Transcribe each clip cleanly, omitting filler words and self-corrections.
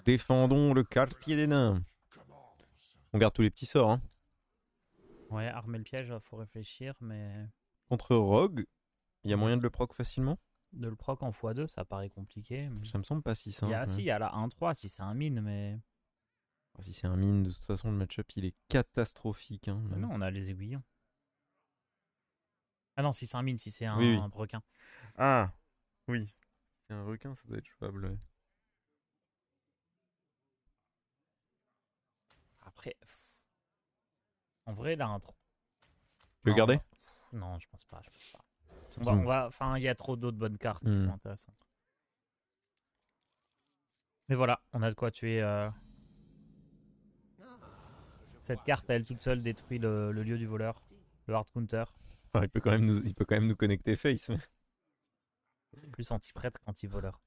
Défendons le quartier des nains. On garde tous les petits sorts. Hein. Ouais, armer le piège, faut réfléchir, mais Contre Rogue, il y a de, moyen de le proc facilement. de le proc en x2, ça paraît compliqué. Mais... Ça me semble pas si simple. Si, Ouais. il y a la 1-3 si c'est un mine, mais... Si c'est un mine, de toute façon, le match-up il est catastrophique. Hein, mais mais... non, on a les aiguillons. Ah non, si c'est un mine, si c'est Oui, oui. un requin. Ah, oui. C'est un requin, ça doit être jouable. Ouais. Après, en vrai, la 1-3... Tu veux Non, garder non, je pense pas, je pense pas. Hmm. Enfin, il y a trop d'autres bonnes cartes qui Hmm. sont intéressantes. Mais voilà, on a de quoi tuer. Cette carte, elle toute seule détruit le lieu du voleur, le hard counter. Enfin, il peut quand même nous connecter face. Mais... Plus anti-prêtre qu'anti-voleur.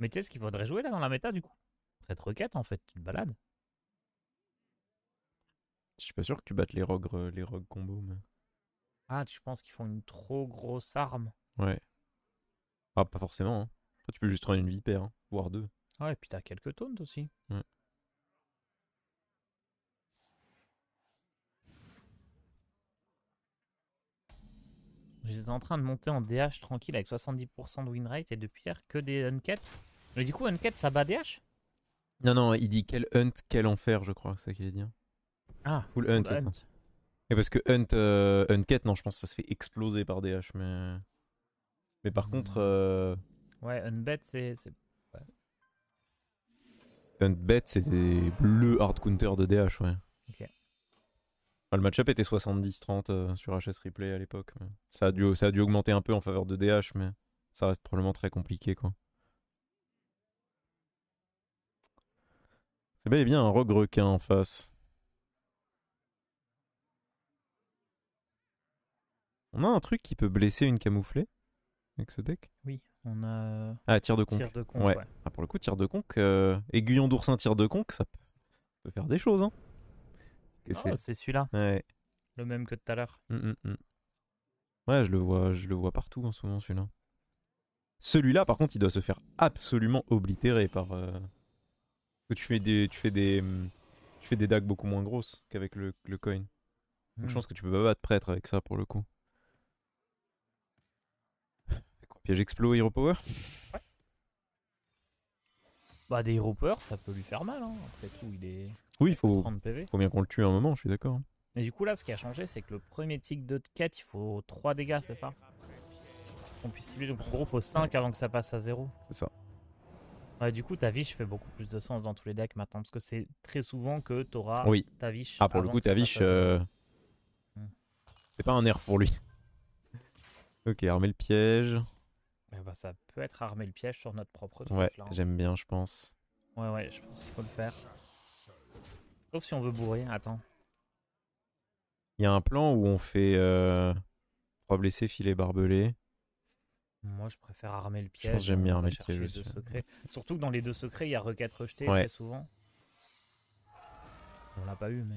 Mais tu sais ce qu'il faudrait jouer là dans la méta du coup? Prêtre requête en fait, tu te balades. Je suis pas sûr que tu battes les rogues combos. Mais... Ah, tu penses qu'ils font une trop grosse arme? Ouais. Ah, pas forcément. Hein. Toi, tu peux juste run une vipère, hein, voire deux. Ouais, et puis t'as quelques taunts aussi. Ouais. J'étais en train de monter en DH tranquille avec 70% de win rate et depuis hier que des unket. Mais du coup, unket ça bat DH? Non, non, il dit quel hunt, quel enfer, je crois, c'est ça qu'il allait dire. Ah, Full hunt, full c'est ça. hunt. Et parce que Unket, non, je pense que ça se fait exploser par DH, mais par contre, Hmm. Ouais, unbet ouais. Huntbet, c'était le hard counter de DH, ouais. Ok. Enfin, le match-up était 70-30 sur HS Replay à l'époque. Ça a dû augmenter un peu en faveur de DH, mais ça reste probablement très compliqué, quoi. C'est bel et bien un rogue requin en face. On a un truc qui peut blesser une camouflée avec ce deck. Oui, on a Ah, tir de tir conque. de conque, Ouais. ouais. Ah, pour le coup, tir de conque, aiguillon d'oursin, tir de conque, ça peut faire des choses, hein. Que Oh, c'est. c'est celui-là, Ouais. le même que tout à l'heure. Mm. Ouais, je le vois partout en ce moment, celui-là. Celui-là, par contre, il doit se faire absolument oblitérer par. Tu fais des dagues beaucoup moins grosses qu'avec le coin. Donc je Hmm. pense que tu peux pas battre prêtre avec ça pour le coup. Piège explo, hero power. Bah, des hero power, ça peut lui faire mal, hein. Après tout, Oui, il a que 30 PV. faut bien qu'on le tue à un moment, je suis d'accord. Et du coup, là, ce qui a changé, c'est que le premier tic de quête, il faut 3 dégâts, c'est ça? On puisse cibler, donc en gros, il faut 5 avant que ça passe à 0. C'est ça. Ouais, du coup, ta viche fait beaucoup plus de sens dans tous les decks maintenant, parce que c'est très souvent que tu auras Oui. ta viche Ah, pour le avant coup, que ça ta passe viche, à 0. Hmm. c'est pas un nerf pour lui. Ok, armer le piège. Et bah, ça peut être armer le piège sur notre propre Ouais, truc, là. j'aime bien, je pense. Ouais, je pense qu'il faut le faire. Sauf si on veut bourrer, attends. Il y a un plan où on fait 3 blessés, filet barbelé. Moi, je préfère armer le Je pense que piège et j'aime bien on va armer le piège chercher aussi. deux secrets. Surtout que dans les deux secrets, il y a requête rejetée Ouais. très souvent. On l'a pas eu, mais.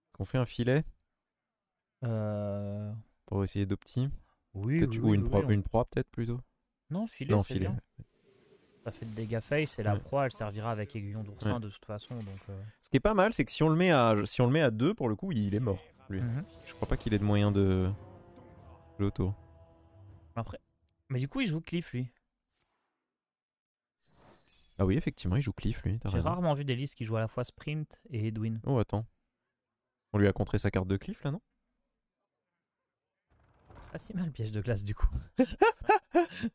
Est-ce qu'on fait un filet Euh... pour essayer d'opti? Oui, Peut-être, oui, ou oui, oui, oui. une proie peut-être plutôt. Non, filet, Non, c'est filet. bien. Ça fait de dégâts face et la Ouais. proie, elle servira avec aiguillon Ouais. d'oursin de toute façon. Donc, Ce qui est pas mal, c'est que si on le met à 2, pour le coup, il est mort, lui. Mhm. Je crois pas qu'il ait de moyen de l'auto. Après. Mais du coup, il joue Cliff, lui. Ah oui, effectivement, il joue Cliff, lui, t'as J'ai raison. rarement vu des listes qui jouent à la fois Sprint et Edwin. Oh, attends. On lui a contré sa carte de Cliff, là, non? Pas si mal, piège de glace, du coup.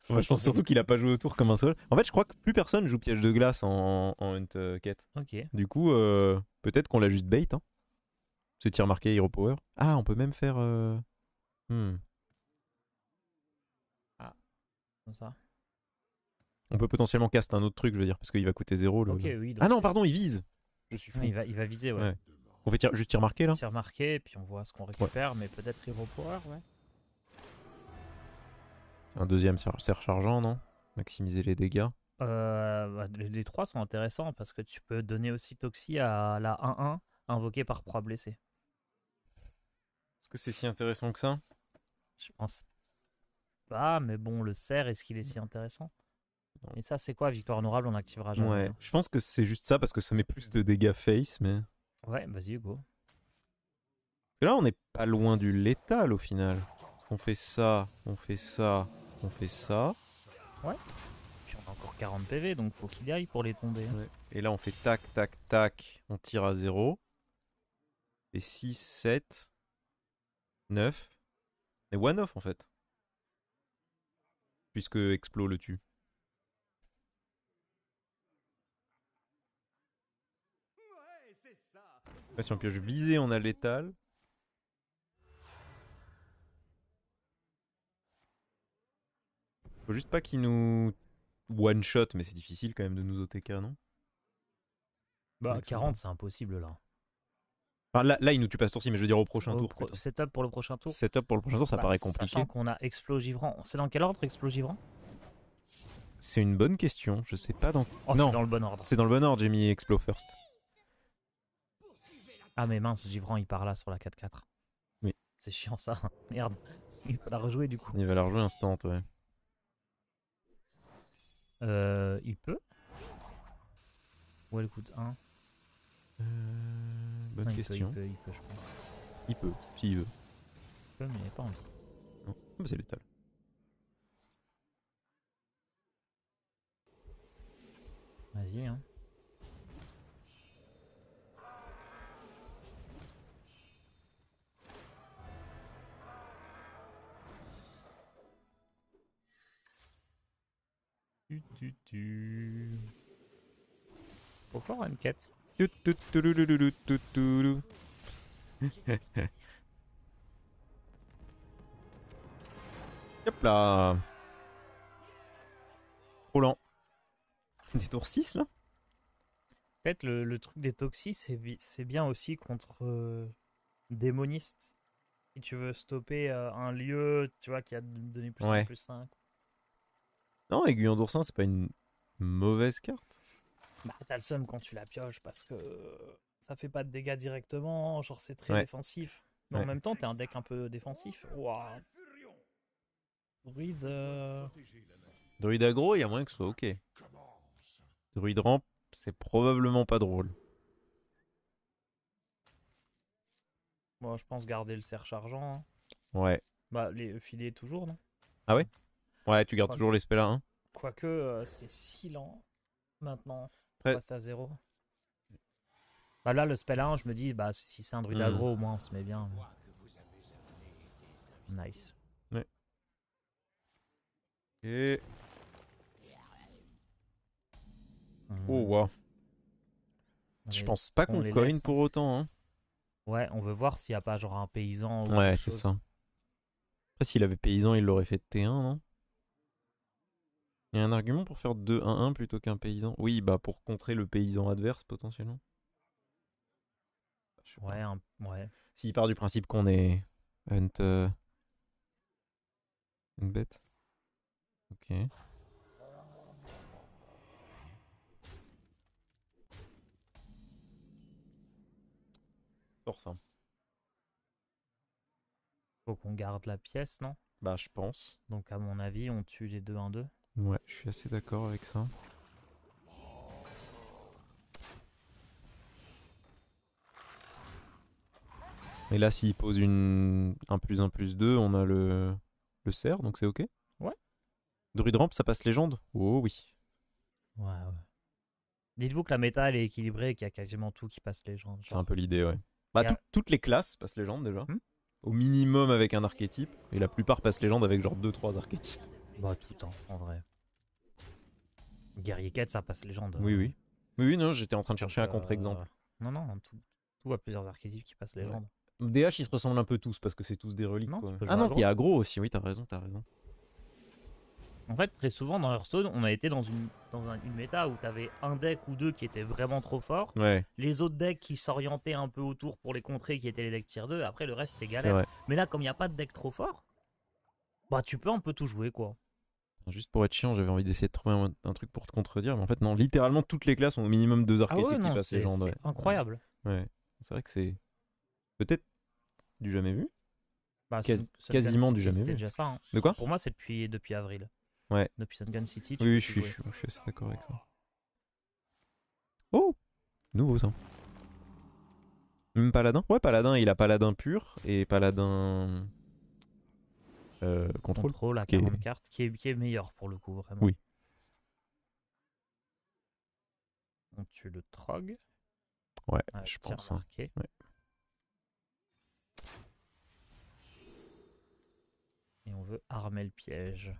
Je pense surtout qu'il a pas joué autour comme un seul. En fait, je crois que plus personne joue piège de glace en hunt quête. Ok. Du coup, peut-être qu'on l'a juste bait, hein. Ce tir marqué Hero Power. Ah, on peut même faire... hmm. Ah, comme ça. On peut potentiellement cast un autre truc, je veux dire, parce qu'il va coûter 0. Ok, oui, Ah donc. non, pardon, il vise. Je suis Non, fou. il va viser, ouais. Ouais. On fait juste tir marqué, là? Tir marqué, et puis on voit ce qu'on Ouais. récupère, mais peut-être Hero Power, ouais. Un deuxième serre chargeant, non? Maximiser les dégâts. Bah, les trois sont intéressants parce que tu peux donner aussi Toxie à la 1-1 invoquée par proie blessée. Est-ce que c'est si intéressant que ça? Je pense pas, mais bon, le cerf, est-ce qu'il est si intéressant? Et ça, c'est quoi, victoire honorable, on n'activera jamais. Ouais, hein. je pense que c'est juste ça parce que ça met plus de dégâts face, mais. Ouais, vas-y, Hugo. Parce que là, on n'est pas loin du létal au final. Parce qu'on fait ça, on fait ça, on fait ça. Puis on a encore 40 PV, donc faut qu'il y aille pour les tomber. hein. Ouais. Et là, on fait tac, tac, tac. On tire à 0. Et 6, 7, 9. Et one off en fait. Puisque Explo le tue. Ouais, si on pioche visé, on a létal. Faut juste pas qu'il nous one shot, mais c'est difficile quand même de nous OTK, non? Bah, Avec ce 40, c'est impossible là. Enfin, là, il nous tue pas ce tour-ci, mais je veux dire au prochain tour. plutôt. Setup pour le prochain tour. Setup pour le prochain tour, ça Bah, paraît compliqué. Sachant qu'on a Explogivran. C'est dans quel ordre Explogivran? C'est une bonne question, je sais pas dans. Oh, non, c'est dans le bon ordre. c'est dans le bon ordre, j'ai mis Explo first. Ah, mais mince, Givran il part là sur la 4-4. Oui. C'est chiant ça. Merde. Il faut la rejouer du coup. Il va la rejouer instant, ouais. Il peut. Ou elle coûte 1. Bonne Non, question. il peut, je pense. Il peut, s'il veut. Il peut, mais il n'a pas envie. Non, bah, c'est létal. Vas-y, hein. Faut faire une quête. Hop là. Trop lent. Des tours 6 là? Peut-être le truc des toxis, c'est bien aussi contre démonistes. Si tu veux stopper un lieu, tu vois, qui a donné plus 1, plus 5. Non, Aiguillon d'oursin, c'est pas une mauvaise carte. Bah, t'as le seum quand tu la pioches parce que ça fait pas de dégâts directement, genre c'est très Ouais. défensif. Mais Ouais. en même temps, t'es un deck un peu défensif. Waouh. Druide. Druide aggro, il y a moyen que ce soit ok. Druide ramp, c'est probablement pas drôle. Bon, je pense garder le cerf chargeant. hein. Ouais. Bah, les filets toujours, non? Ouais, tu gardes Quoi- toujours les spells à 1. Quoique, c'est si lent maintenant. Après- Passer à 0. Bah là, le spell 1, je me dis, bah si c'est un druide aggro, au moins on se met bien. Nice. Et. Hmm. Oh, wow. Je Mais pense pas on qu'on les coin laisse. pour autant. Hein. Ouais, on veut voir s'il n'y a pas genre un paysan ou Ouais, quelque c'est chose. ça. Après, s'il avait paysan, il l'aurait fait de T1, non? Il y a un argument pour faire 2-1-1 plutôt qu'un paysan? Oui, bah pour contrer le paysan adverse potentiellement. Je sais pas. Ouais, ouais. S'il part du principe qu'on est hunt une bête. Ok. Fort ça. Faut qu'on garde la pièce, non? Bah je pense. Donc à mon avis, on tue les 2-1-2. Ouais, je suis assez d'accord avec ça. Et là, s'il pose un plus 2, on a le cerf, donc c'est ok. Ouais. Druid ramp, ça passe légende? Oh oui. Ouais, ouais. Dites-vous que la méta, elle est équilibrée et qu'il y a quasiment tout qui passe les gens. C'est un peu l'idée, ouais. Bah, Y a- toutes les classes passent légende déjà. Hmm. Au minimum avec un archétype. Et la plupart passent légende avec genre 2-3 archétypes. Bah, tout le temps, en vrai. Guerrier quête, ça passe légende. Oui, oui. Oui, non, j'étais en train de chercher un Donc, contre-exemple. Non, non, tout a plusieurs archétypes qui passent légende. DH, ils se ressemblent un peu tous parce que c'est tous des reliques. Non, Quoi. tu peux Ah jouer non, aggro. il y a aggro aussi. Oui, t'as raison, t'as raison. En fait, très souvent dans Hearthstone, on a été dans une méta où t'avais un deck ou deux qui étaient vraiment trop forts. Ouais, Les autres decks qui s'orientaient un peu autour pour les contrer, qui étaient les decks tier 2. Après, le reste, c'était c'est galère. vrai. Mais là, comme il n'y a pas de deck trop fort, bah tu peux un peu tout jouer, quoi. Juste pour être chiant, j'avais envie d'essayer de trouver un truc pour te contredire. Mais en fait, non, littéralement, toutes les classes ont au minimum 2 Ah archétypes ouais, qui non, passent c'est légende. Ouais. incroyable. Ouais. C'est vrai que c'est peut-être du jamais vu. Bah, Quas- Sun quasiment City, du jamais c'était vu. déjà ça. hein. De quoi? Pour moi, c'est depuis avril. Ouais. Depuis Sungun City, tu Oui, peux je plus suis, jouer. je suis assez d'accord avec ça. Oh, nouveau ça. Paladin? Ouais, Paladin, il a Paladin pur et Paladin contrôle. Contrôle à Qui est... 40 cartes, qui est meilleur pour le coup, vraiment. Oui. On tue le Trog. Ouais, Avec je tir pense. Hein. marqué. Ouais. Et on veut armer le piège.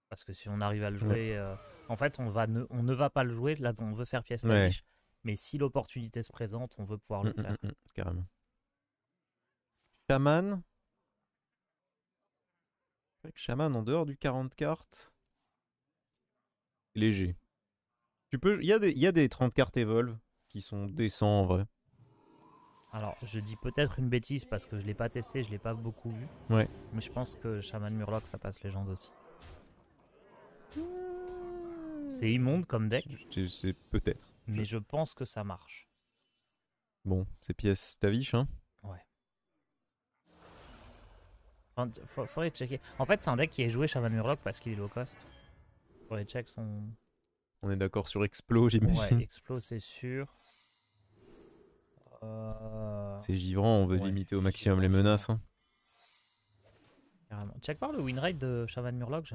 Parce que si on arrive à le jouer... En fait, on ne va pas le jouer. Là, on veut faire pièce Ouais. taliche. Mais si l'opportunité se présente, on veut pouvoir le faire. Carrément. Shaman. C'est vrai que Shaman, en dehors du 40 cartes, léger. Il y a des 30 cartes Evolve qui sont décents en vrai. Alors, je dis peut-être une bêtise parce que je l'ai pas testé, je l'ai pas beaucoup vu. Ouais. Mais je pense que Shaman Murloc, ça passe légende aussi. C'est immonde comme deck, C'est peut-être. mais je pense que ça marche. Bon, c'est pièce Tavish, hein. Ouais. Enfin, faudrait checker. En fait, c'est un deck qui est joué Shaman Murloc parce qu'il est low cost. Faudrait check son. On est d'accord sur Explo, j'imagine. Ouais, Explo, c'est sûr. C'est givrant, on veut Ouais, limiter au maximum les menaces. Hein. Carrément. Check par le win rate de Shaman Murloc.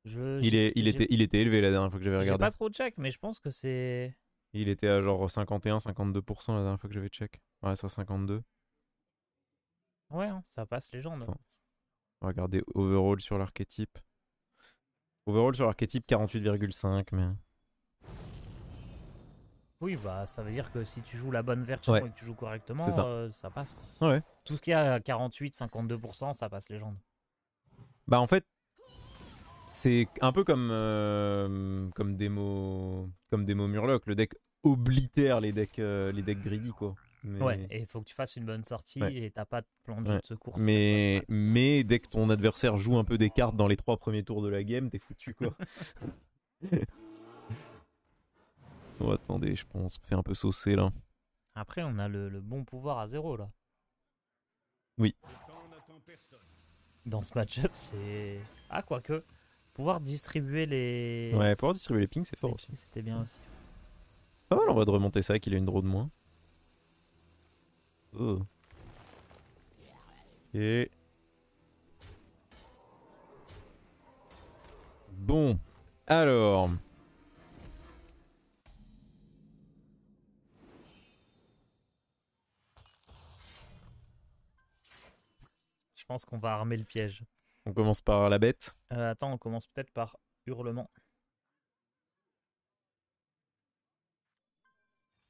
Il était élevé la dernière fois que j'avais J'ai regardé. pas trop check, mais je pense que c'est. Il était à genre 51-52% la dernière fois que j'avais check. Ouais, ça 52. Ouais, hein, ça passe légende. Attends. On va regarder overall sur l'archétype. Overall sur l'archétype 48,5, mais... Oui, bah ça veut dire que si tu joues la bonne version et que tu joues correctement, ça passe. Quoi. Ouais. Tout ce qui est à 48-52%, ça passe légende. Bah en fait, c'est un peu comme démo Murloc. Le deck oblitère les decks greedy, quoi. Mais... Ouais, et il faut que tu fasses une bonne sortie et t'as pas de plan de jeu de secours. Mais dès que ton adversaire joue un peu des cartes dans les 3 premiers tours de la game, t'es foutu, quoi. Oh, attendez, je pense qu'on fait un peu saucer là. Après, on a le bon pouvoir à 0 là. Oui. Dans ce match-up, c'est. Ah, quoique. Pouvoir distribuer les. Ouais, pouvoir distribuer les pings, c'est fort aussi. C'était bien aussi. Pas mal en vrai de remonter ça, qu'il a une draw de moins. Oh. Et. Bon. Alors. Je pense qu'on va armer le piège. On commence par la bête. Attends, on commence peut-être par hurlement.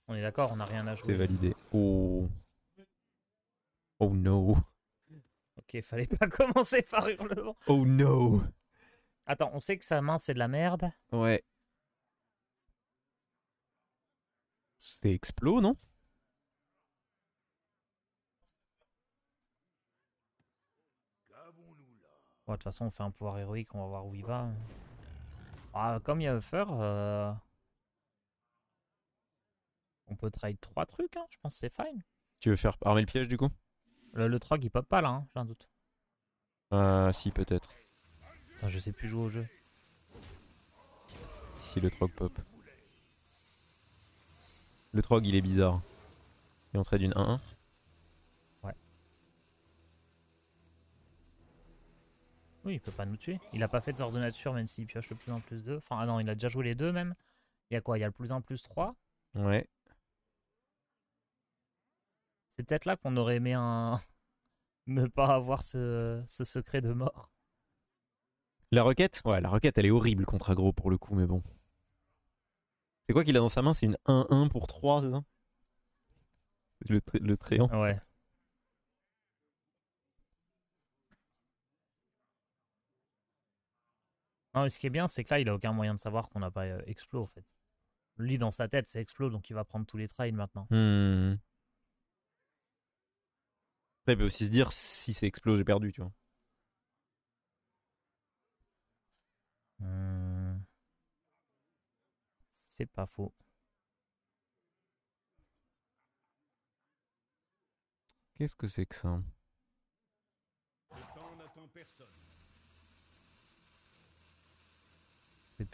On est d'accord, on n'a rien à jouer. C'est validé. Oh. Oh no. Ok, fallait pas commencer par hurlement. Oh no. Attends, on sait que sa main c'est de la merde. Ouais. C'est Explo, non? Bon, de toute façon, on fait un pouvoir héroïque, on va voir où il va. Ah, comme il y a Buffer, on peut trade 3 trucs, hein. Je pense que c'est fine. Tu veux faire armer le piège du coup? Le Trog il pop pas là, hein. J'ai un doute. Ah, si, peut-être. Putain, je sais plus jouer au jeu. Si, le Trog pop. Le Trog, il est bizarre. Et on trade une 1-1. Ouais. Oui, il peut pas nous tuer. Il a pas fait de sort de nature, même s'il pioche le plus 1 plus 2. Enfin, ah non, il a déjà joué les deux même. Il y a quoi? Il y a le plus 1 plus 3. Ouais. C'est peut-être là qu'on aurait aimé un. Ne pas avoir ce secret de mort. La requête? Ouais, la requête, elle est horrible contre aggro pour le coup, mais bon. C'est quoi qu'il a dans sa main? C'est une 1-1 pour 3, c'est ça? Le tréant. Ouais. Non, mais ce qui est bien, c'est que là, il a aucun moyen de savoir qu'on n'a pas Explo, en fait. Lui, dans sa tête, c'est Explo, donc il va prendre tous les trails maintenant. Après, il peut aussi se dire, si c'est Explo, j'ai perdu, tu vois. C'est pas faux. Qu'est-ce que c'est que ça?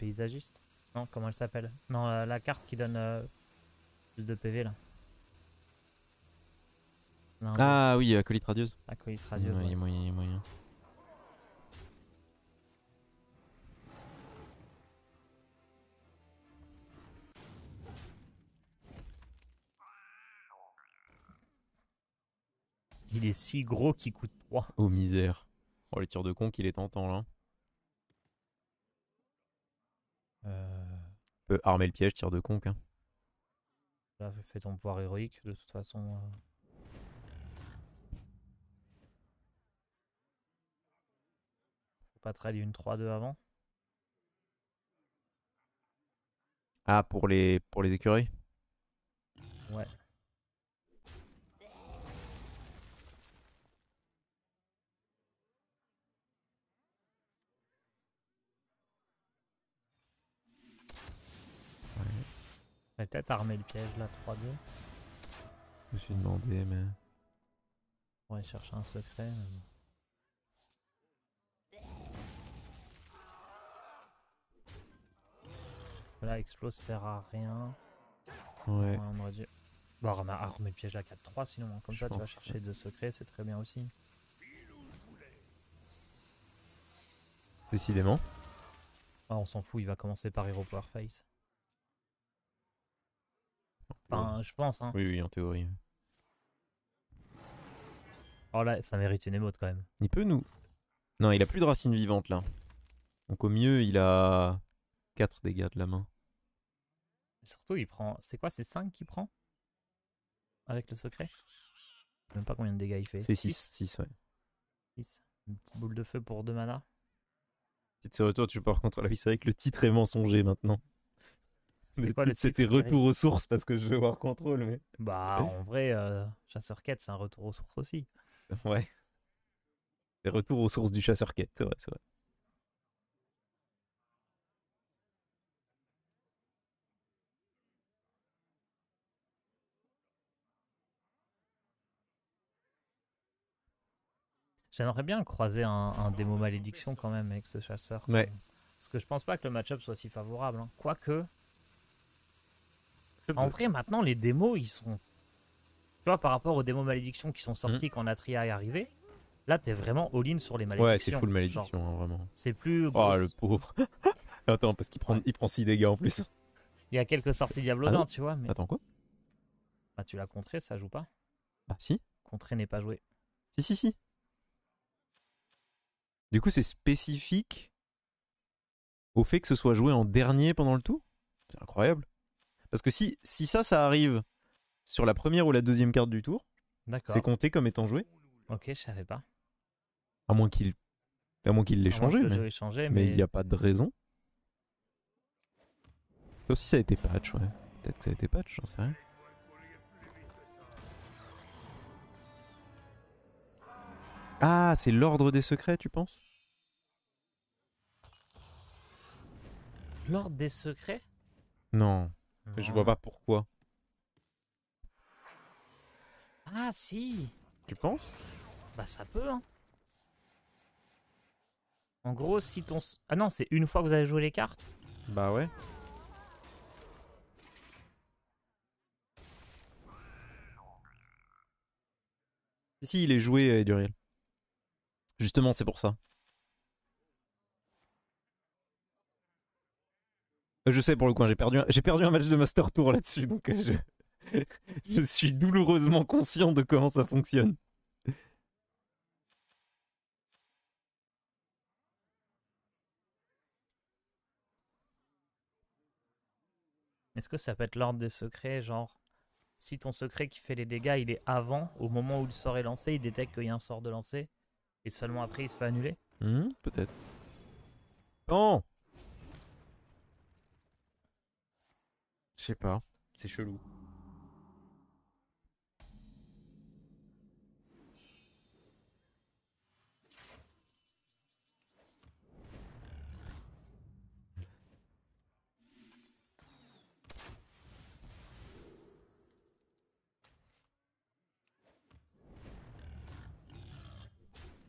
paysagiste. Non, comment elle s'appelle? Non, la carte qui donne plus de PV là. Ah oui, acolyte radieuse. Acolyte radieuse, Ouais, ouais. il y a moyen, il y a moyen. Il est si gros qu'il coûte 3. Oh misère. Oh, les tirs de con qu'il est tentant là. Peut armer le piège, tir de conque. Hein. Là, fais ton pouvoir héroïque, de toute façon. Faut pas trade une 3-2 avant. Ah, pour les écureuils. Ouais. Ouais, peut-être armer le piège là, 3-2. Je me suis demandé, mais. On va aller chercher un secret. Là, explose sert à rien. Ouais. On aurait dû. Bon, armer le piège à 4-3 sinon. Hein. Comme ça, tu vas chercher 2 secrets, c'est très bien aussi. Décidément. Ah, on s'en fout, il va commencer par Hero Power Face. Enfin, je pense, hein. Oui, oui, en théorie. Oh là, ça mérite une émote quand même. Il peut nous. Non, il a plus de racines vivantes là. Donc au mieux, il a 4 dégâts de la main. Et surtout, il prend. C'est quoi, c'est 5 qu'il prend? Avec le secret? Je sais même pas combien de dégâts il fait. C'est 6, ouais. 6. Une petite boule de feu pour 2 mana. Petite ce retour, tu peux par contre la vie, c'est vrai que le titre est mensonger maintenant. Le Quoi, le titre c'était titre, retour aux sources parce que je vais voir contrôle, mais. Bah, en vrai, Chasseur Quête, c'est un retour aux sources aussi. Ouais. C'est retour aux sources du chasseur quête, c'est vrai, c'est vrai. J'aimerais bien croiser un démo malédiction quand même avec ce chasseur. Ouais. Parce que je pense pas que le match-up soit si favorable. Hein. Quoique. En vrai, maintenant, les démos, ils sont. Tu vois, par rapport aux démos malédictions qui sont sorties quand Natria est arrivé, là, t'es vraiment all-in sur les malédictions. Ouais, c'est full malédiction, hein, vraiment. C'est plus. Oh, le pauvre. Attends, parce qu'il il prend 6 dégâts en plus. Il y a quelques sorties Diablodin, tu vois. Mais... Attends, quoi? Bah, tu l'as contré, ça joue pas. Ah, si. Contré n'est pas joué. Si. Du coup, c'est spécifique au fait que ce soit joué en dernier pendant le tour? C'est incroyable. Parce que si ça arrive sur la première ou la deuxième carte du tour, c'est compté comme étant joué. Ok, je savais pas. À moins qu'il l'ait changé. Mais il n'y a pas de raison. Sauf si ça a été patch, ouais. Peut-être que ça a été patch, j'en sais rien. Ah, c'est l'ordre des secrets, tu penses? L'ordre des secrets? Non. Je vois pas pourquoi. Ah, si. Tu penses? Bah, ça peut, hein. En gros, si ton... Ah non, c'est une fois que vous avez joué les cartes? Bah ouais. Si, il est joué, Eduriel. Justement, c'est pour ça. Je sais pour le coin, j'ai perdu un match de Master Tour là-dessus, donc je suis douloureusement conscient de comment ça fonctionne. Est-ce que ça peut être l'ordre des secrets, genre si ton secret qui fait les dégâts, il est avant, au moment où le sort est lancé, il détecte qu'il y a un sort de lancé, et seulement après il se fait annuler? Peut-être. Non. Je sais pas, c'est chelou.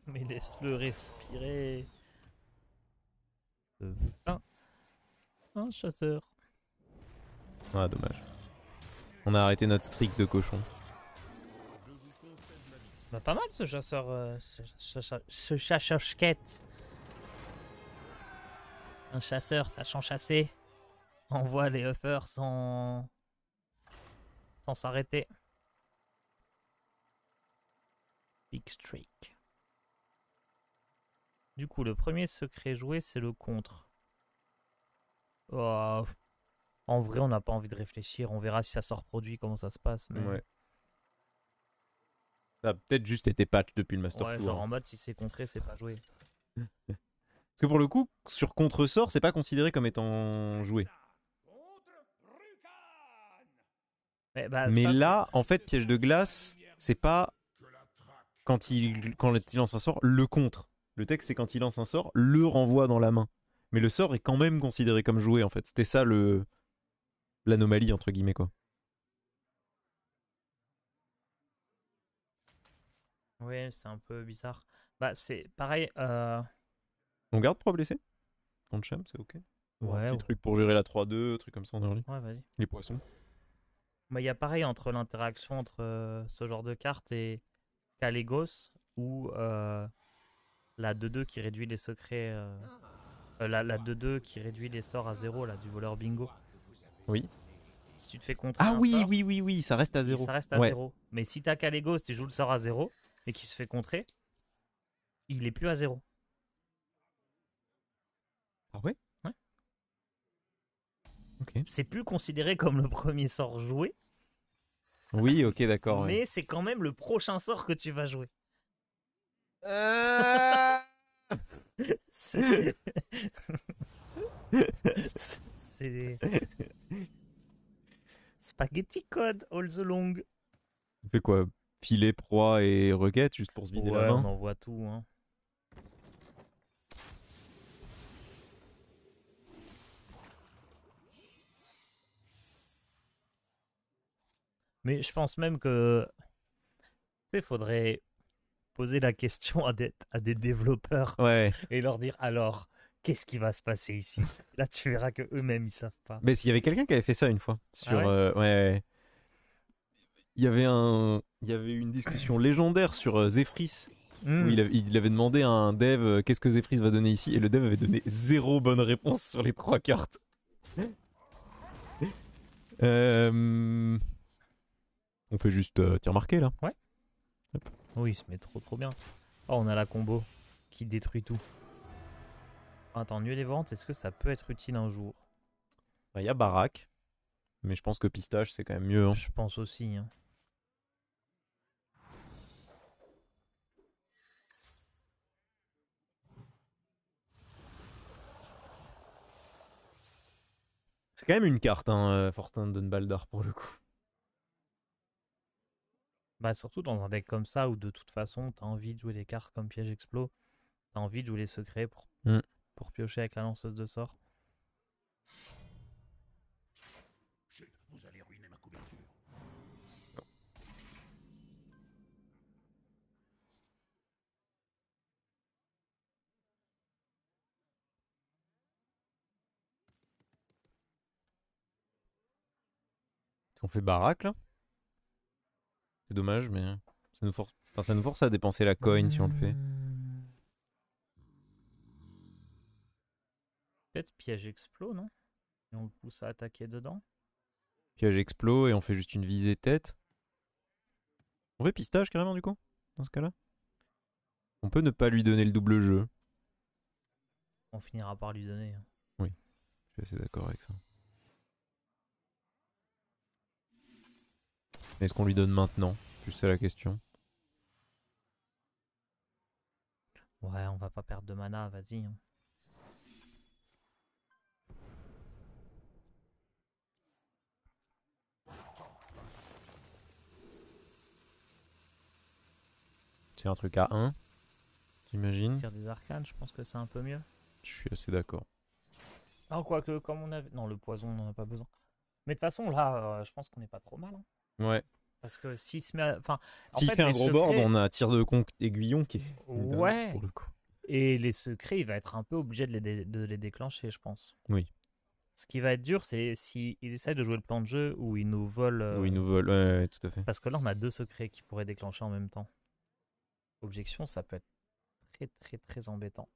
Mais laisse-le respirer. Putain. chasseur. Ah, dommage. On a arrêté notre streak de cochon. Bah, pas mal ce chasseur. Ce chasseur-chquette. Un chasseur sachant chasser envoie les huffers sans s'arrêter. Big streak. Du coup, le premier secret joué, c'est le contre. Oh, en vrai, on n'a pas envie de réfléchir. On verra si ça sort produit, comment ça se passe. Mais... Ouais. Ça a peut-être juste été patch depuis le Master ouais, Tour. genre en mode si c'est contré, c'est pas joué. Parce que pour le coup, sur contre-sort, c'est pas considéré comme étant joué. Mais ça, là, en fait, piège de glace, c'est pas quand il lance un sort, le contre. Le texte, c'est quand il lance un sort, le renvoie dans la main. Mais le sort est quand même considéré comme joué, en fait. C'était ça l'anomalie, entre guillemets, quoi. ouais, c'est un peu bizarre. Bah, c'est pareil. On garde 3 blessés contre Cham, c'est ok. Ouais, un petit truc pour gérer la 3-2, truc comme ça en early. Ouais, vas-y. Les poissons. Bah, il y a pareil entre l'interaction entre ce genre de carte et Calegos ou la 2-2 qui réduit les secrets. La 2-2 qui réduit les sorts à 0 là, du voleur bingo. Oui. Si tu te fais contrer Ah un oui, sort, oui, ça reste à 0. ça reste à 0. Mais si t'as Calegos, tu joues le sort à 0 et qu'il se fait contrer, il est plus à 0. Ah ouais? Ouais. Ok. C'est plus considéré comme le premier sort joué, Oui, ok, d'accord. mais c'est quand même le prochain sort que tu vas jouer. C'est Spaghetti code all the long. On fait quoi? Filet, proie et requête juste pour se vider la main? On envoie tout. Hein. Mais je pense même que tu sais, faudrait poser la question à des développeurs et leur dire alors qu'est-ce qui va se passer ici. Là tu verras que eux-mêmes ils savent pas. Mais s'il y avait quelqu'un qui avait fait ça une fois sur ouais. Il y avait une discussion légendaire sur Zephrys où il avait demandé à un dev qu'est-ce que Zephrys va donner ici et le dev avait donné 0 bonne réponse sur les 3 cartes. On fait juste tir marqué là. Ouais. Hop. Oui, il se met trop bien. Oh, on a la combo qui détruit tout. Attends, nuée des ventes, est-ce que ça peut être utile un jour? Il y a Barak, mais je pense que Pistache c'est quand même mieux. Hein. Je pense aussi. Hein. C'est quand même une carte, hein, Fortin de Dunbaldar pour le coup. Bah surtout dans un deck comme ça où de toute façon t'as envie de jouer des cartes comme Piège Explo, t'as envie de jouer les secrets pour piocher avec la lanceuse de sorts. Vous allez ruiner ma couverture. On fait Barak là. C'est dommage, mais ça nous force à dépenser la coin si on le fait. Peut-être Piège Explo, non? Et on le pousse à attaquer dedans. Piège explo et on fait juste une visée tête. On fait Pistache carrément du coup, dans ce cas-là. On peut ne pas lui donner le double jeu. On finira par lui donner. Hein. Oui, je suis assez d'accord avec ça. Est-ce qu'on lui donne maintenant? Juste c'est la question. Ouais, on va pas perdre de mana, vas-y. Hein. C'est un truc à 1, j'imagine. Faire des arcanes, je pense que c'est un peu mieux. Je suis assez d'accord. Ah, quoique, comme on avait... Non, le poison, on n'en a pas besoin. Mais de toute façon, là, je pense qu'on n'est pas trop mal. Hein. Ouais. Parce que s'il se met à... Enfin, s'il fait un gros board, on a tir de conque aiguillon qui est... Ouais. Pour le coup. Et les secrets, il va être un peu obligé de les déclencher, je pense. Oui. Ce qui va être dur, c'est s'il essaie de jouer le plan de jeu où il nous vole. Oui, ils nous volent. Ouais, tout à fait. Parce que là, on a 2 secrets qui pourraient déclencher en même temps. Objection, ça peut être très très très embêtant.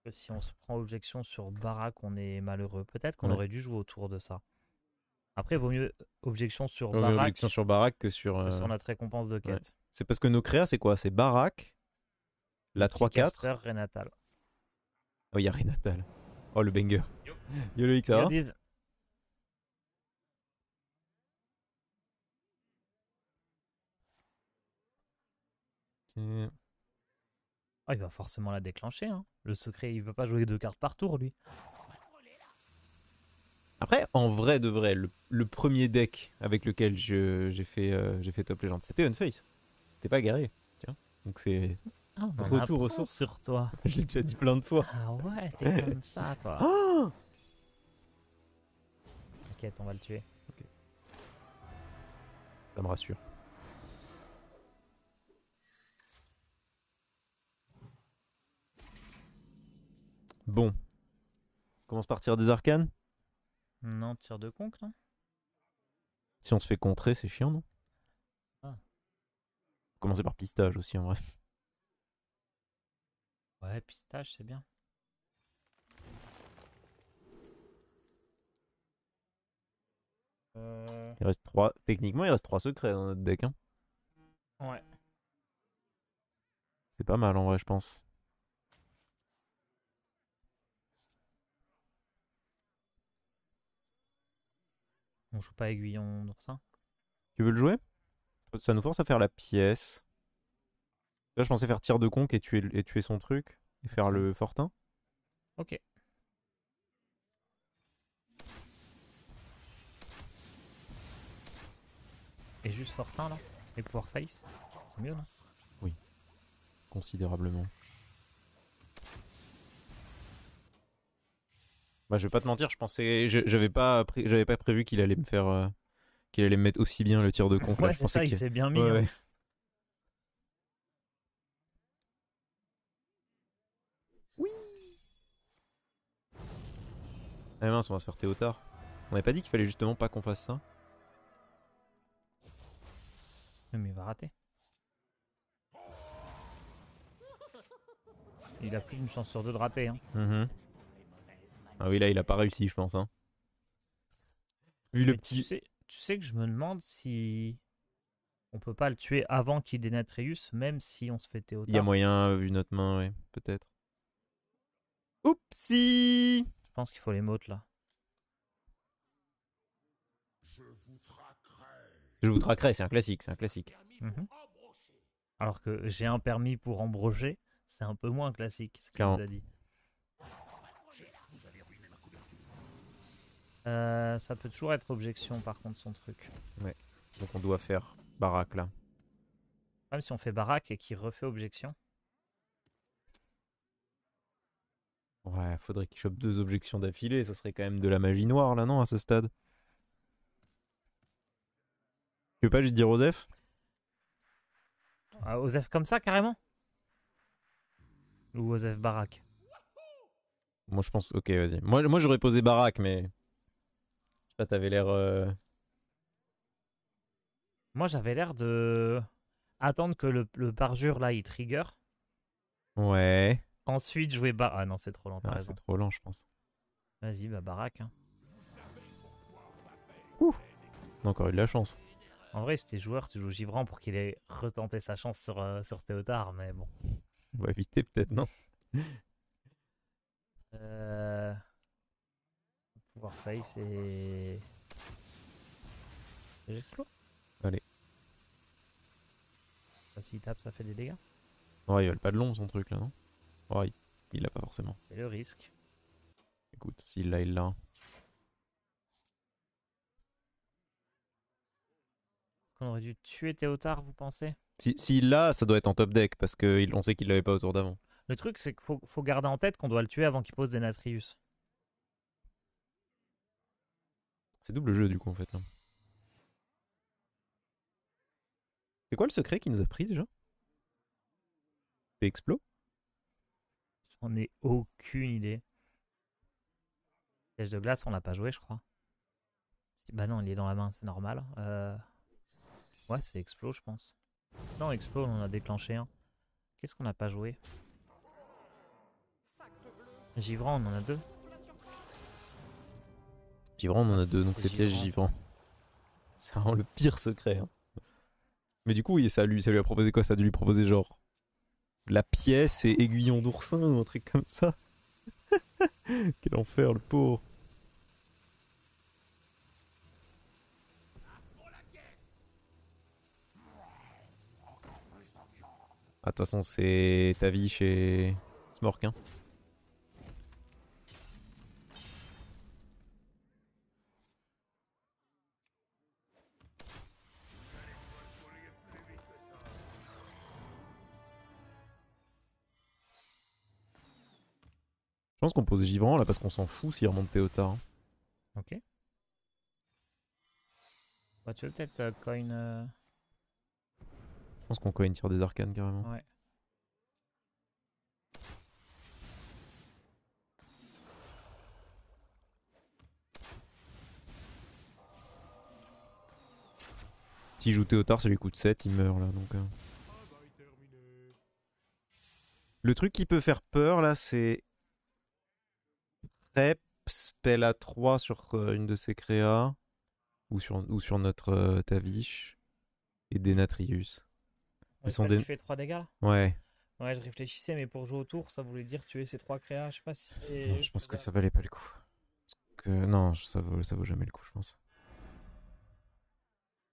Que si on se prend objection sur Barak, on est malheureux. Peut-être qu'on Ouais. aurait dû jouer autour de ça. Après, vaut mieux objection sur Ouais, Barak objection sur Barak que sur. que sur notre récompense de quête. C'est parce que nos créas, c'est quoi? C'est Barak, la 3-4. Caster, Renatal. Oh, il y a Renatal. Oh, le banger. Yo Loïc, ça va? Diz. Ok. Ah, il va forcément la déclencher. Hein. Le secret, il veut pas jouer 2 cartes par tour, lui. Après, en vrai de vrai, le premier deck avec lequel j'ai fait Top Legend, c'était Unface. C'était pas Guerrier. Tiens. Donc c'est Ah, on en retour aux apprend sources. sur toi. Je l'ai déjà dit plein de fois. Ah ouais, t'es comme ça, toi. Oh T'inquiète, on va le tuer. Ça me rassure. Bon. On commence par tirer des arcanes. Non, tir de conque, non? Si on se fait contrer, c'est chiant, non? Ah. Commencer par pistage aussi, en vrai. Ouais, pistache, c'est bien. Il reste 3. Techniquement, il reste 3 secrets dans notre deck. Hein. Ouais. C'est pas mal, en vrai, je pense. On joue pas aiguillon d'oursin. Tu veux le jouer? Ça nous force à faire la pièce. Là, je pensais faire tir de conque et tuer son truc. Et faire le fortin. Ok. Et juste fortin, là? Et pouvoir face? C'est mieux, là? Considérablement. Bah, je vais pas te mentir, je pensais. J'avais pas prévu qu'il allait me faire. Qu'il allait me mettre aussi bien le tir de conque. Là, Ouais, je c'est pensais ça, il qu'il- s'est bien mis. Ouais, hein. ouais. Ah mince, on va se faire Théotard. On avait pas dit qu'il fallait justement pas qu'on fasse ça? Mais il va rater. Il a plus d'une chance sur 2 de rater. Hein. Mhm. Ah oui, là, il a pas réussi, je pense. Hein. Vu le Mais petit. tu sais que je me demande si on peut pas le tuer avant qu'il ait Atreus, même si on se fait Théotard. Il y a moyen, vu notre main, ouais, peut-être. Oupsie! Je pense qu'il faut les motes là. Je vous traquerai. Je vous traquerai, c'est un classique, c'est un classique. Mhm. Alors que j'ai un permis pour embrocher, c'est un peu moins classique ce qu'il Clairement. nous a dit. Vous allez ruiner ma couverture. Ça peut toujours être objection par contre son truc. Donc on doit faire Barak là. Même si on fait baraque et qu'il refait objection. Ouais, faudrait qu'il chope 2 objections d'affilée, ça serait quand même de la magie noire là, non, à ce stade? Tu veux pas juste dire Osef? Ah, Osef comme ça carrément? Ou Osef baraque? Moi je pense, ok, vas-y. Moi j'aurais posé Barak, mais. Je sais pas, t'avais l'air. Moi j'avais l'air de attendre que le parjure là il trigger. Ouais. Ensuite jouer baraque. Ah non c'est trop lent, t'as Ah, raison. c'est trop lent, je pense. Vas-y bah baraque. Hein. On a encore eu de la chance. En vrai si t'es joueur tu joues Givran pour qu'il ait retenté sa chance sur Théotard mais bon. On va éviter peut-être, non? Pouvoir face et... J'explose. Allez. S'il tape ça fait des dégâts. Oh, il valent pas de long son truc là, non? Oh, il l'a pas forcément. C'est le risque. Écoute, s'il l'a, il l'a. Est-ce qu'on aurait dû tuer Théotard vous pensez? S'il l'a, ça doit être en top deck parce qu'on sait qu'il l'avait pas au tour d'avant. Le truc c'est qu'il faut garder en tête qu'on doit le tuer avant qu'il pose Denatrius. C'est double jeu du coup en fait là. C'est quoi le secret qui nous a pris déjà? C'est Explo? J'en ai aucune idée. Piège de glace, on l'a pas joué, je crois. Bah non, il est dans la main, c'est normal. Ouais, c'est Explo, je pense. Non, Explo, on en a déclenché un. Qu'est-ce qu'on n'a pas joué? Givrand, on en a 2. Givrand, on en Ah, a 2, donc c'est piège Givrand. C'est vraiment le pire secret. Hein. Mais du coup, oui, ça lui a proposé quoi? Ça a dû lui proposer genre la pièce et aiguillon d'oursin ou un truc comme ça. Quel enfer, le pauvre. Ah, de toute façon, c'est ta vie chez Smork. Hein. Je pense qu'on pose Givrand là parce qu'on s'en fout s'il remonte Théotard. Hein. Ok. Bah, tu veux peut-être coin. Je pense qu'on coin tire des arcanes carrément. Ouais. S'il joue Théotard, ça lui coûte 7, il meurt là. Donc, Le truc qui peut faire peur là, c'est Prep, spell à 3 sur une de ses créas ou sur notre Tavish et Denatrius. Ouais, Ils sont tu fais 3 dégâts là? Ouais. Ouais, je réfléchissais, mais pour jouer au tour, ça voulait dire tuer ces 3 créas. Je sais pas si. Non, je pense que ça valait pas le coup. Non, ça vaut jamais le coup, je pense.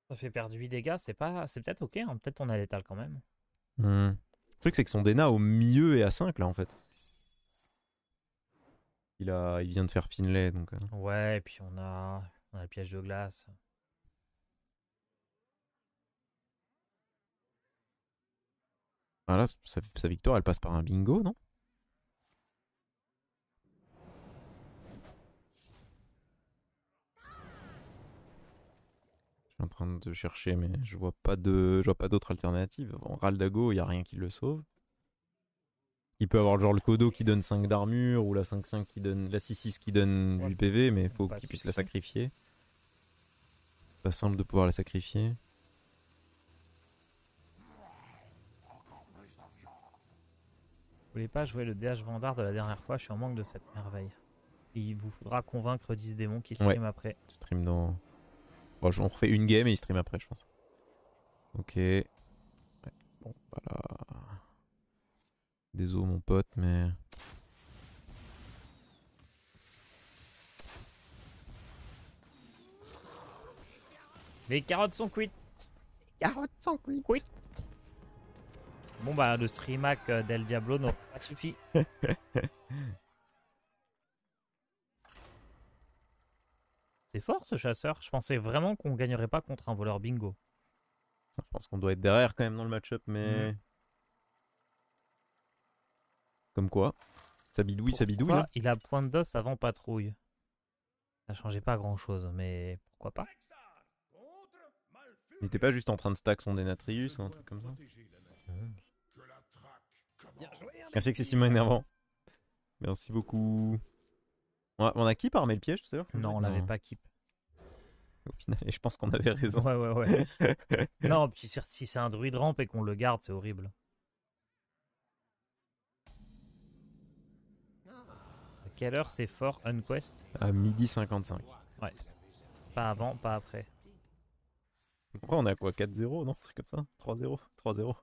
Ça fait perdre 8 dégâts, c'est peut-être ok, hein. Peut-être on a l'étal quand même. Le truc, c'est que son Dena au milieu est à 5 là en fait. Il vient de faire Finlay donc. Ouais, et puis on a le piège de glace. Ah, là, sa victoire, elle passe par un bingo, non? Je suis en train de chercher, mais je vois pas d'autre alternative. En Raldago, il y a rien qui le sauve. Il peut avoir genre le Kodo qui donne 5 d'armure ou la 5-5 qui donne la 6-6 qui donne Ouais. du PV, mais il faut Pas qu'il de puisse souci. la sacrifier. Pas simple de pouvoir la sacrifier. Vous voulez pas jouer le DH Vandard de la dernière fois, je suis en manque de cette merveille. Et il vous faudra convaincre 10 démons qui stream après. Stream dans. Bon, on refait une game et il stream après, je pense. Ok. Ouais. Bon, voilà. Désolé, mon pote, mais. Les carottes sont cuites. Carottes sont cuites. Bon bah le streamac d'El Diablo n'aura pas suffi. C'est fort ce chasseur. Je pensais vraiment qu'on gagnerait pas contre un voleur bingo. Je pense qu'on doit être derrière quand même dans le match-up, mais. Comme quoi. Ça bidouille, ça bidouille. Pourquoi Là. il a point d'os avant patrouille? Ça changeait pas grand chose, mais pourquoi pas? Il était pas juste en train de stack son Denatrius ou un truc comme ça. Merci excessivement énervant. Merci beaucoup. On a qui par le piège tout à l'heure? Non, on l'avait pas keep. Au final, et je pense qu'on avait raison. Ouais. Non, puis si c'est un druide rampe et qu'on le garde, c'est horrible. À quelle heure c'est fort Unquest? À 12h55. Ouais. Pas avant, pas après. Après, on est à quoi? 4-0, non? Un truc comme ça? 3-0? 3-0?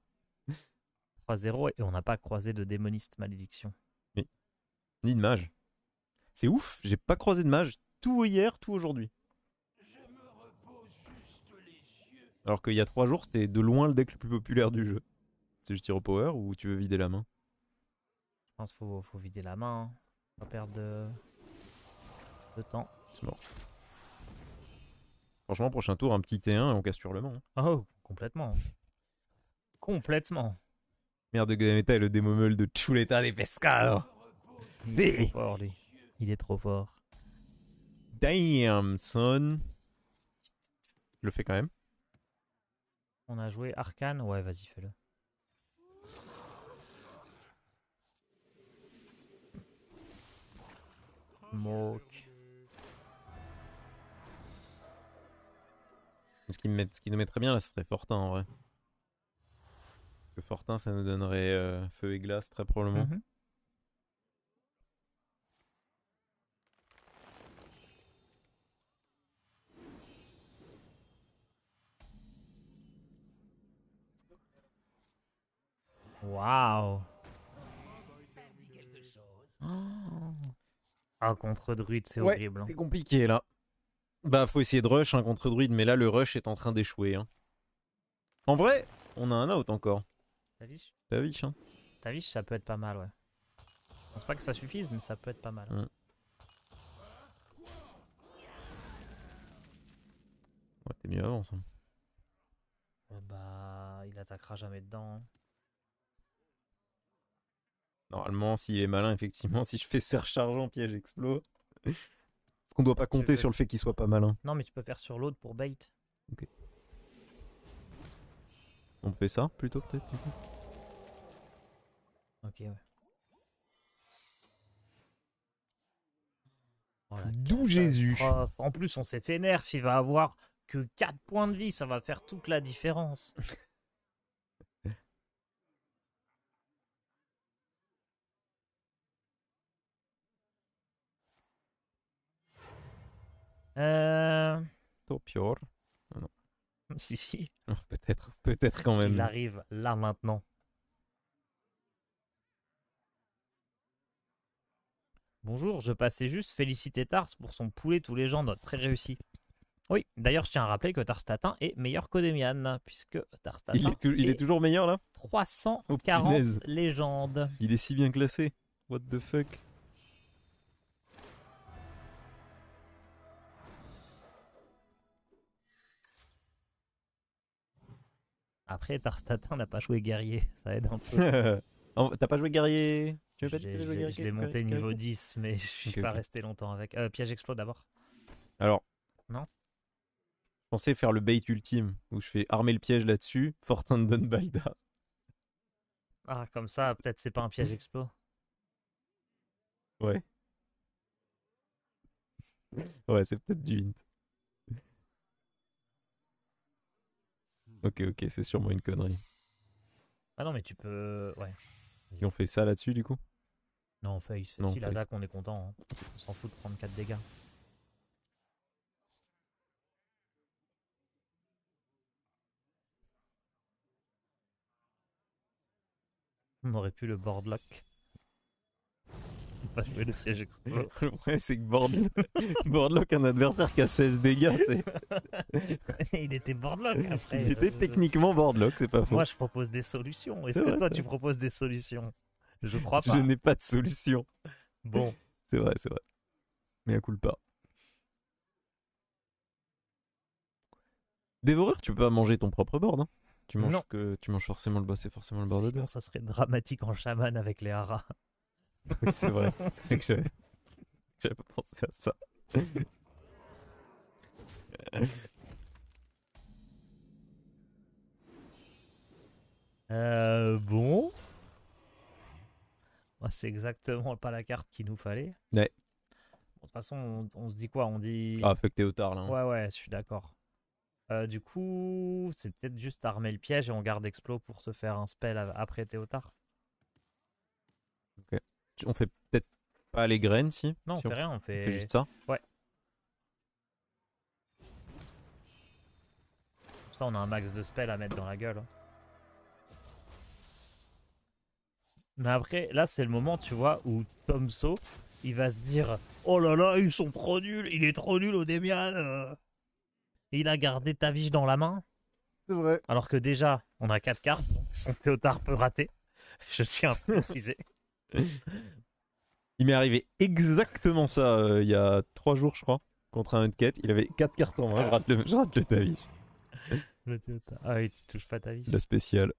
3-0 et on n'a pas croisé de démoniste malédiction. Oui. Ni de mage. C'est ouf, j'ai pas croisé de mage tout hier, tout aujourd'hui. Alors qu'il y a 3 jours, c'était de loin le deck le plus populaire du jeu. C'est juste Hero Power ou tu veux vider la main? Je pense qu'il faut vider la main. Hein. Pas perdre de temps. C'est mort. Franchement, prochain tour, un petit T1 et on casse hurlement. Hein. Oh, complètement. Complètement. Merde de Gameta et le démomel de Chuleta des Pescados. Il est trop fort, lui. Il est trop fort. Damn, son. Je le fais quand même. On a joué Arcane. Ouais, vas-y, fais-le. Mork. Ce qui nous mettrait bien là, ce serait Fortin en vrai. Parce que Fortin, ça nous donnerait feu et glace très probablement. Mhm. Waouh. Oh. Ah, contre druide, c'est Ouais, horrible. Hein. c'est compliqué là. Bah, faut essayer de rush contre druide, mais là, le rush est en train d'échouer. Hein. En vrai, on a un out encore. Tavish, T'as vu, hein. Tavish, ça peut être pas mal, ouais. Je pense pas que ça suffise, mais ça peut être pas mal. Ouais, t'es mieux avant ça. Bah, il attaquera jamais dedans. Hein. Normalement, s'il est malin, effectivement, si je fais serre chargeant, piège explos. Est-ce qu'on doit pas compter sur le fait qu'il soit pas malin? Non, mais tu peux faire sur l'autre pour bait. Ok. On fait ça plutôt, peut-être du coup. Ok, ouais. Oh, la D'où Jésus. catastrophe. En plus, on s'est fait nerf. Il va avoir que 4 points de vie. Ça va faire toute la différence. Topior. Si, si. Peut-être quand même. Il arrive là maintenant. Bonjour, je passais juste féliciter Tars pour son poulet tous les gens, très réussi. Oui, d'ailleurs, je tiens à rappeler que Tarstatin est meilleur qu'Odemian, puisque Tarstatin Il est toujours meilleur là? 340 punaise. légendes. Il est si bien classé. What the fuck? Après, Tarstatin n'a pas joué guerrier, ça aide un peu. T'as pas joué guerrier? Tu veux pas Je dire que t'as joué guerrier? l'ai monté niveau 10, mais je suis Ok, pas ok. resté longtemps avec. Piège explos d'abord. Alors. Non. Je pensais faire le bait ultime, où je fais armer le piège là-dessus, Fortin de Dunbalda. Ah, comme ça, peut-être c'est pas un piège explos. Ouais. Ouais, c'est peut-être du hint. Ok, c'est sûrement une connerie. Ah non, mais tu peux. Ouais. Si on fait ça là-dessus, du coup? Non, face. Non, Si face. l'attaque, on est content. Hein. On s'en fout de prendre 4 dégâts. On aurait pu le boardlock. Pas jouer le siège explos. Le problème, c'est que Boardlock, un adversaire qui a 16 dégâts, Il était boardlock après. il était techniquement Boardlock, c'est pas faux. Moi, je propose des solutions. Est-ce C'est que vrai, toi, c'est tu vrai. proposes des solutions? Je crois Je pas. n'ai pas de solution. Bon. C'est vrai. Mais à coup pas. Dévoreur, tu peux pas manger ton propre board. Hein. Tu manges forcément le boss, c'est forcément le board de Sinon, ça serait dramatique en chaman avec les haras. Oui, c'est vrai. C'est vrai que j'avais pas pensé à ça. Bon. C'est exactement pas la carte qu'il nous fallait. Ouais. Bon, de toute façon, on se dit quoi? On dit. Ah, fuck Théotard là. Hein. Ouais, je suis d'accord. Du coup, c'est peut-être juste armer le piège et on garde Explo pour se faire un spell après Théotard. Ok. On fait peut-être pas les graines si? Non, si on fait rien, on on fait fait. juste ça? Ouais. Comme ça, on a un max de spells à mettre dans la gueule. Mais après, là, c'est le moment, tu vois, où Tomso, il va se dire: oh là là, ils sont trop nuls, il est trop nul au Demian. Il a gardé Tavish dans la main. C'est vrai. Alors que déjà, on a 4 cartes, donc son Théotard peut rater. Je tiens à préciser. Il m'est arrivé exactement ça il y a 3 jours, je crois, contre un Uncat. Il avait 4 cartes en main, je rate le Tavish. Le Théotard. Ah oui, tu touches pas Tavish. La spéciale.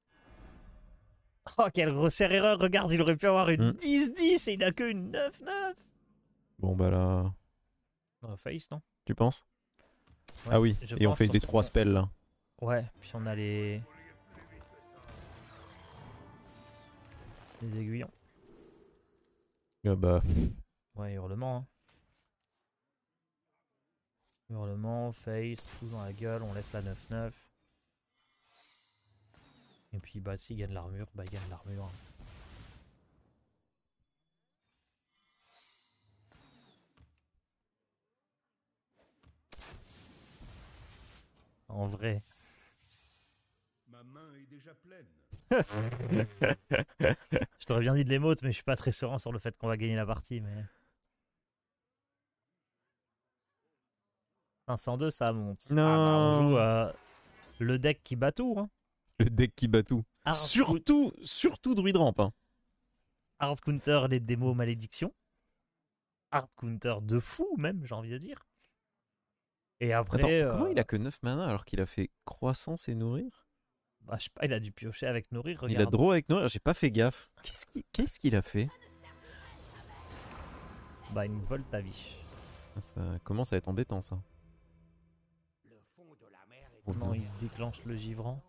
Oh, quelle grossière erreur. Regarde, il aurait pu avoir une Mm. 10-10 et il n'a qu'une 9-9. Bon bah là. Face, non? Tu penses? Ouais, Ah oui, je et on pense, fait des surtout 3 spells là. Ouais, puis on a les aiguillons. Ah bah. Ouais, hurlement. Hein. Hurlement, face, tout dans la gueule, on laisse la 9-9. Et puis bah s'il gagne l'armure, bah il gagne l'armure. En vrai. Ma main est déjà pleine. Je t'aurais bien dit de l'émote, mais je suis pas très serein sur le fait qu'on va gagner la partie. Mais 502, ça monte. Non. Ah, bah, on joue le deck qui bat tout. Hein. Le deck qui bat tout. Hard Surtout Druid Ramp. Hein. Hard counter les démos malédiction. Hard counter de fou même, j'ai envie de dire. Et après... Attends, comment il a que 9 mana alors qu'il a fait croissance et nourrir? Bah, je sais pas, il a dû piocher avec nourrir, regarde. Il a draw avec nourrir, j'ai pas fait gaffe. Qu'est-ce qu'il a fait? Bah, il me vole ta vie. Ça commence à être embêtant ça. Le fond de la mer est Oh, Non, non. il déclenche le givrant.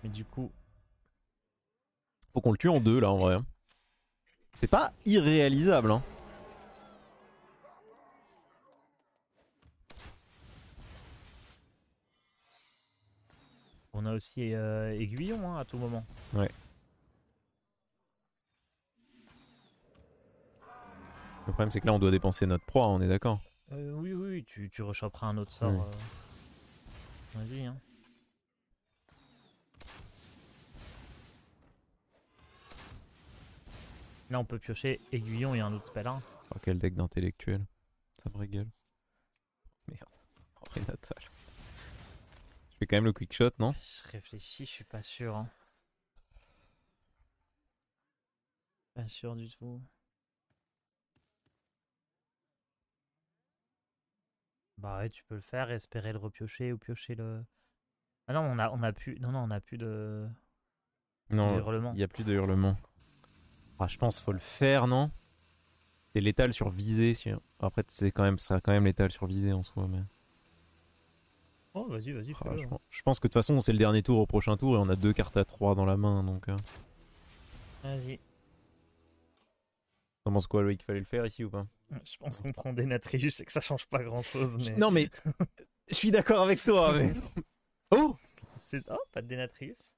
Mais du coup... Faut qu'on le tue en deux là en vrai. Hein. C'est pas irréalisable. Hein. On a aussi Aiguillon hein, à tout moment. Ouais. Le problème c'est que là on doit dépenser notre proie, on est d'accord. Oui, tu rechopperas un autre sort. Oui. Vas-y. Hein. Là, on peut piocher Aiguillon et un autre spell. Hein. Oh, quel deck d'intellectuel. Ça me régale. Merde. Oh, Natal. Je fais quand même le quick shot, non? Je réfléchis, je suis pas sûr. Hein. Pas sûr du tout. Bah ouais, tu peux le faire, espérer le repiocher ou piocher le... Ah non, on a plus... Non, on a plus de Non, hurlement. il n'y a plus de hurlement. Ah, je pense qu'il faut le faire, non? C'est létal sur visée. Après, c'est quand même, ce sera quand même létal sur visée en soi. Mais... Oh, vas-y, Ah, fais-le. je pense que de toute façon, c'est le dernier tour au prochain tour et on a 2 cartes à 3 dans la main. Donc, Vas-y. t'en penses quoi, Loïc? Fallait le faire ici ou pas? Je pense qu'on prend des Natrius et que ça change pas grand-chose, mais... Non, mais je suis d'accord avec toi. Mais... Oh! Oh, pas de Dénatrius.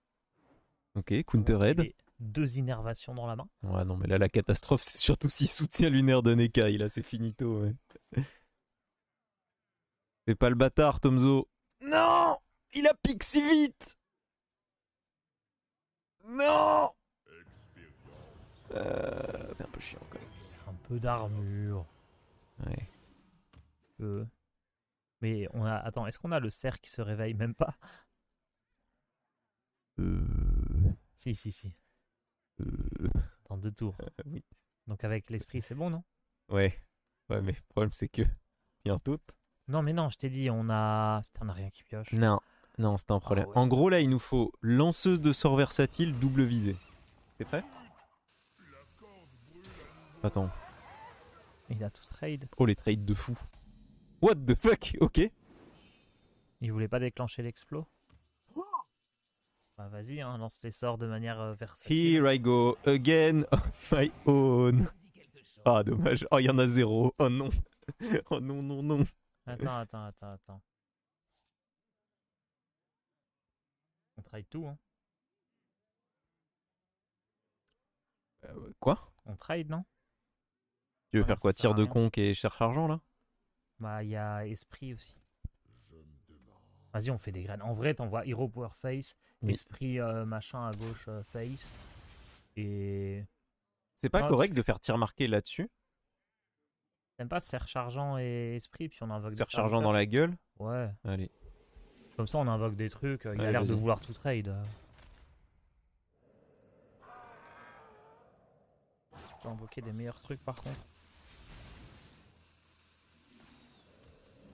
Ok, counter raid. Et 2 innervations dans la main. Ouais, non, mais là, la catastrophe, c'est surtout s'il soutient lunaire de Nekai. Là, c'est finito. Ouais. Fais pas le bâtard, Tomzo. Non! Il a pique si vite! Non! C'est un peu chiant quand même. C'est un peu d'armure. Ouais. Mais on a... Attends, est-ce qu'on a le cerf qui se réveille? Même pas. Si. Dans 2 tours. Oui. Donc avec l'esprit, c'est bon, non? Ouais. Ouais, mais le problème, c'est que. Il y a un doute. Non, mais non, je t'ai dit, on a... Putain, on a rien qui pioche. Non. Non, c'est un problème. Ah ouais. En gros, là, il nous faut lanceuse de sort versatile, double visée. T'es prêt? Attends. Il a tout trade. Oh, les trades de fou. What the fuck? Ok. Il voulait pas déclencher l'explo? Bah vas-y, hein, lance les sorts de manière versatile. Here I go again on my own. Ah, dommage. Oh, il y en a 0. Oh non. Oh non. Attends. On trade tout, hein. Quoi? On trade, non? Tu veux Ouais, faire quoi? ça sert Tir à de rien. conque et cherche argent là? Bah, il y a esprit aussi. Vas-y, on fait des graines. En vrai, t'envoies Hero Power Face, Oui. esprit machin à gauche Face. Et. C'est pas Non, correct de faire tir marqué là-dessus? T'aimes pas Serre Chargeant et esprit, puis on invoque des Tir argent dans la gueule? Ouais. Allez. Comme ça, on invoque des trucs. Il a Allez, l'air de vas-y. vouloir tout trade. Tu peux invoquer des meilleurs trucs par contre.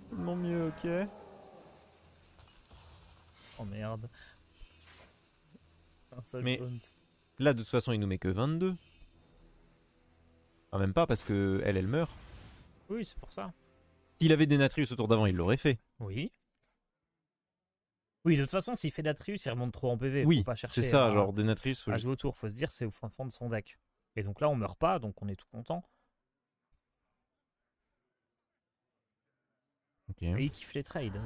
Tellement mieux, ok. Oh merde. Un seul Mais- taunt. Là, de toute façon, il nous met que 22. Ah, même pas parce que elle meurt. Oui, c'est pour ça. S'il avait des Natrius autour d'avant, il l'aurait fait. Oui. Oui, de toute façon, s'il fait d'Atrius, il remonte trop en PV. Oui, Faut pas chercher c'est ça, à, genre des Natrius. Faut à juste... jouer autour. Faut se dire, c'est au fond de son deck. Et donc là, on meurt pas, donc on est tout content. Ok. Et il kiffe les trades.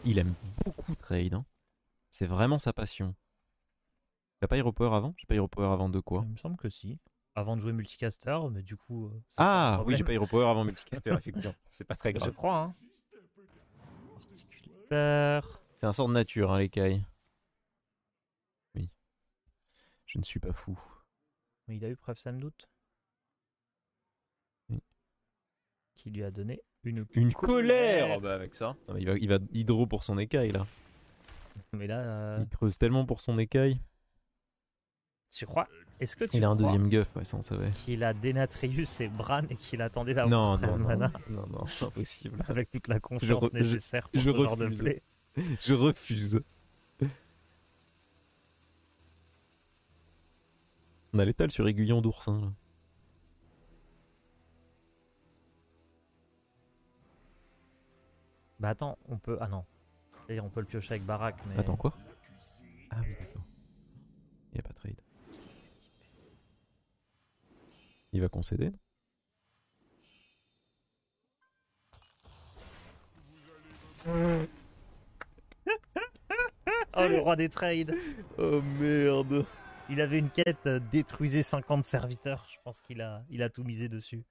Il aime beaucoup trade. Hein. C'est vraiment sa passion. T'as pas Hero Power avant? J'ai pas Hero Power avant de quoi? Il me semble que si. Avant de jouer multicaster, mais du coup. Ah oui, j'ai pas Hero Power avant multicaster, effectivement. C'est pas très Je grave. crois, hein. Articulateur. C'est un sort de nature, hein, l'écaille. Oui. Je ne suis pas fou. Mais il a eu preuve Sam doute. Oui. Qui lui a donné une colère. Oh, bah avec ça. Non, mais il va hydro pour son écaille là. Mais là, Il creuse tellement pour son écaille. tu crois? Est-ce que tu Il a un crois deuxième guff, ouais, ça on savait. qu'il a Denatrius et Bran et qu'il attendait la Non, 13 non, mana non, c'est impossible. avec toute la confiance nécessaire pour je ce genre de refuse. play? Je refuse. On a l'étal sur aiguillon d'oursin là. Bah attends, on peut. Ah non. C'est-à-dire, on peut le piocher avec Barak, mais. Attends quoi? Ah oui d'accord. Il n'y a pas de trade. Il va concéder? Oh, le roi des trades! Oh merde. Il avait une quête détruisez 50 serviteurs. Je pense qu'il a tout misé dessus.